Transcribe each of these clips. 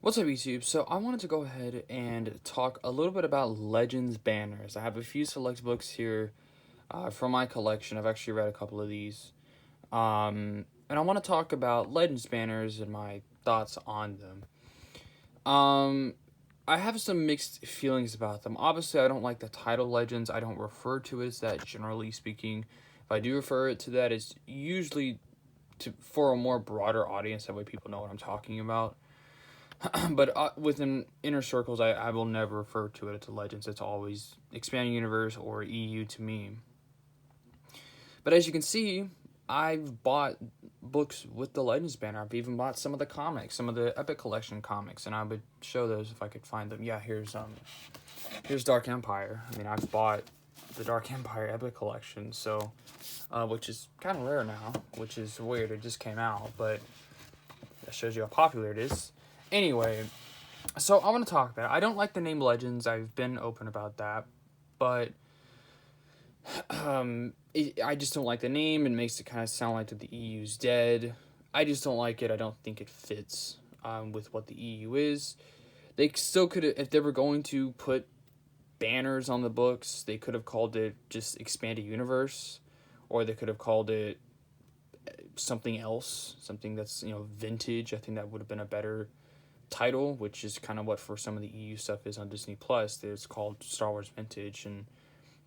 What's up, YouTube? So I wanted to go ahead and talk a little bit about Legends banners. I have a few select books here from my collection. I've actually read a couple of these. And I want to talk about Legends banners and my thoughts on them. Um, I have some mixed feelings about them. Obviously, I don't like the title Legends. I don't refer to it as that, generally speaking. If I do refer it to that, it's usually for a more broader audience. That way people know what I'm talking about. But within inner circles, I will never refer to it as Legends. It's always Expanding Universe or EU to me. But as you can see, I've bought books with the Legends banner. I've even bought some of the comics, some of the Epic Collection comics, and I would show those if I could find them. Yeah, here's Dark Empire. I mean, I've bought the Dark Empire Epic Collection, so which is kind of rare now, which is weird. It just came out, but that shows you how popular it is. Anyway, so I want to talk about it. I don't like the name Legends. I've been open about that, but I just don't like the name. It makes it kind of sound like that the EU's dead. I just don't like it. I don't think it fits with what the EU is. They still could, if they were going to put banners on the books, they could have called it just Expanded Universe, or they could have called it something else, something that's vintage. I think that would have been a better title, which is kind of what for some of the EU stuff is on Disney Plus. It's called Star Wars Vintage, and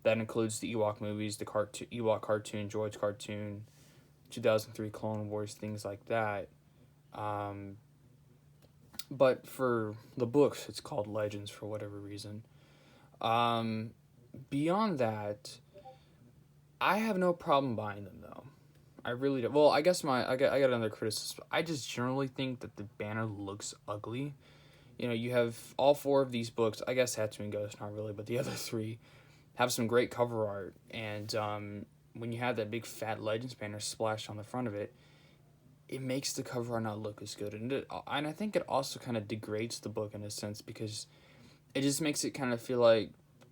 that includes the Ewok movies, the Ewok cartoon, Droids cartoon, 2003 Clone Wars, things like that. Um, but for the books, it's called Legends for whatever reason. Um, Beyond that, I have no problem buying them though. I really do. Well, I guess I got another criticism. I just generally think that the banner looks ugly. You have all four of these books. I guess Tatooine Ghost, not really, but the other three have some great cover art. And when you have that big fat Legends banner splashed on the front of it, it makes the cover art not look as good. And I think it also kind of degrades the book in a sense because it just makes it kind of feel like,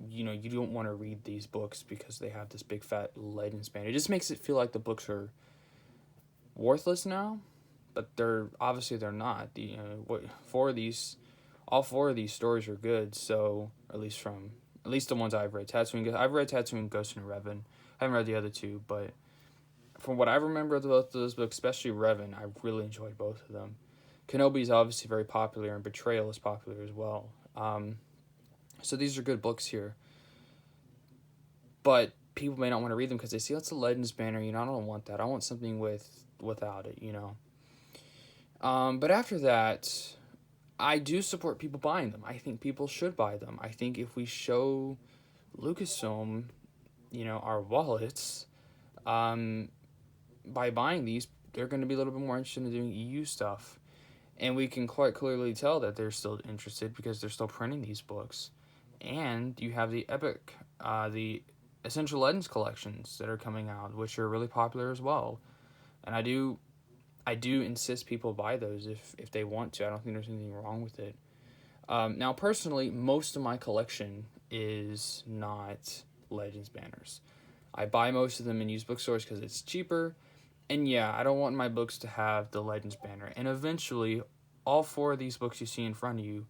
you don't want to read these books because they have this big fat Legends banner. It just makes it feel like the books are worthless now, but they're not. All four of these stories are good. So at least the ones I've read, I've read Tatooine, Ghost, and Revan. I haven't read the other two, but from what I remember of both of those books, especially Revan, I really enjoyed both of them. Kenobi is obviously very popular, and Betrayal is popular as well. So these are good books here, but people may not want to read them because they see that's a Legends banner. I don't want that. I want something without it. But after that, I do support people buying them. I think people should buy them. I think if we show Lucasfilm, our wallets, um, by buying these, they're going to be a little bit more interested in doing EU stuff. And we can quite clearly tell that they're still interested because they're still printing these books. And you have the Essential Legends collections that are coming out, which are really popular as well. And I do insist people buy those if they want to. I don't think there's anything wrong with it. Now, personally, most of my collection is not Legends banners. I buy most of them in used bookstores because it's cheaper. And yeah, I don't want my books to have the Legends banner. And eventually, all four of these books you see in front of you,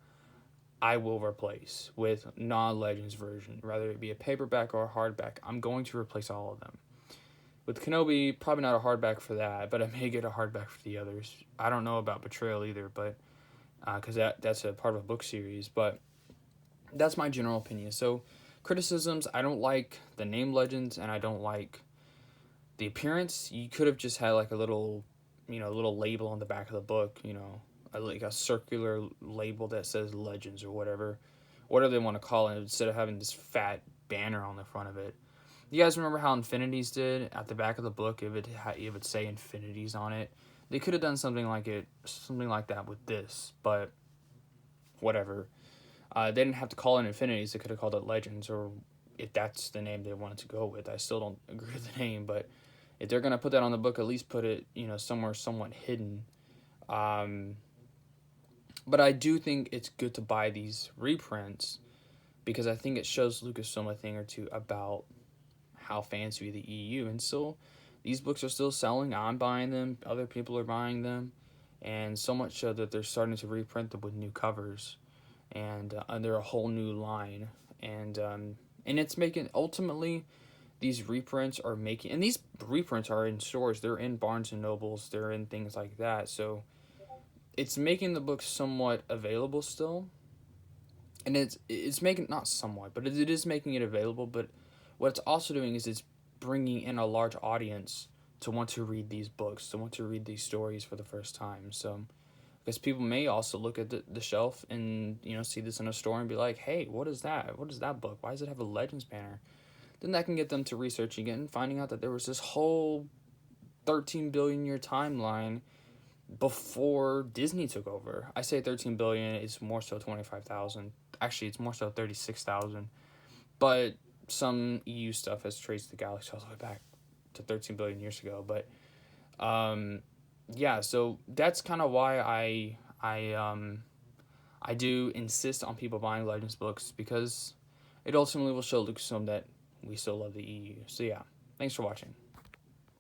I will replace with non-Legends version. Whether it be a paperback or a hardback, I'm going to replace all of them. With Kenobi, probably not a hardback for that, but I may get a hardback for the others. I don't know about Betrayal either, but because that's a part of a book series. But that's my general opinion. So criticisms: I don't like the name Legends, and I don't like the appearance. You could have just had like a little label on the back of the book. Like a circular label that says Legends or whatever they want to call it, instead of having this fat banner on the front of it. You guys remember how Infinities did at the back of the book? It would say Infinities on it. They could have done something like that with this, but whatever. They didn't have to call it Infinities. They could have called it Legends, or if that's the name they wanted to go with. I still don't agree with the name, but if they're gonna put that on the book, at least put it somewhere somewhat hidden. Um, but I do think it's good to buy these reprints because I think it shows Lucasfilm a thing or two about how fans view the EU, and still these books are still selling. I'm buying them, other people are buying them, and so much so that they're starting to reprint them with new covers, and they're a whole new line, and it's making ultimately these reprints are making, and these reprints are in stores, they're in Barnes and Nobles, they're in things like that, so it's making the book somewhat available still, and it's making, not somewhat, but it is making it available. But what it's also doing is it's bringing in a large audience to want to read these books, to want to read these stories for the first time. So because people may also look at the shelf and see this in a store and be like, hey, what is that, what is that book, why does it have a Legends banner? Then that can get them to researching it and finding out that there was this whole 13 billion year timeline before Disney took over. I say 13 billion, it's more so 25,000. Actually, it's more so 36,000. But some EU stuff has traced the galaxy all the way back to 13 billion years ago. But yeah, so that's kind of why I do insist on people buying Legends books, because it ultimately will show Lucasfilm that we still love the EU. So yeah, thanks for watching.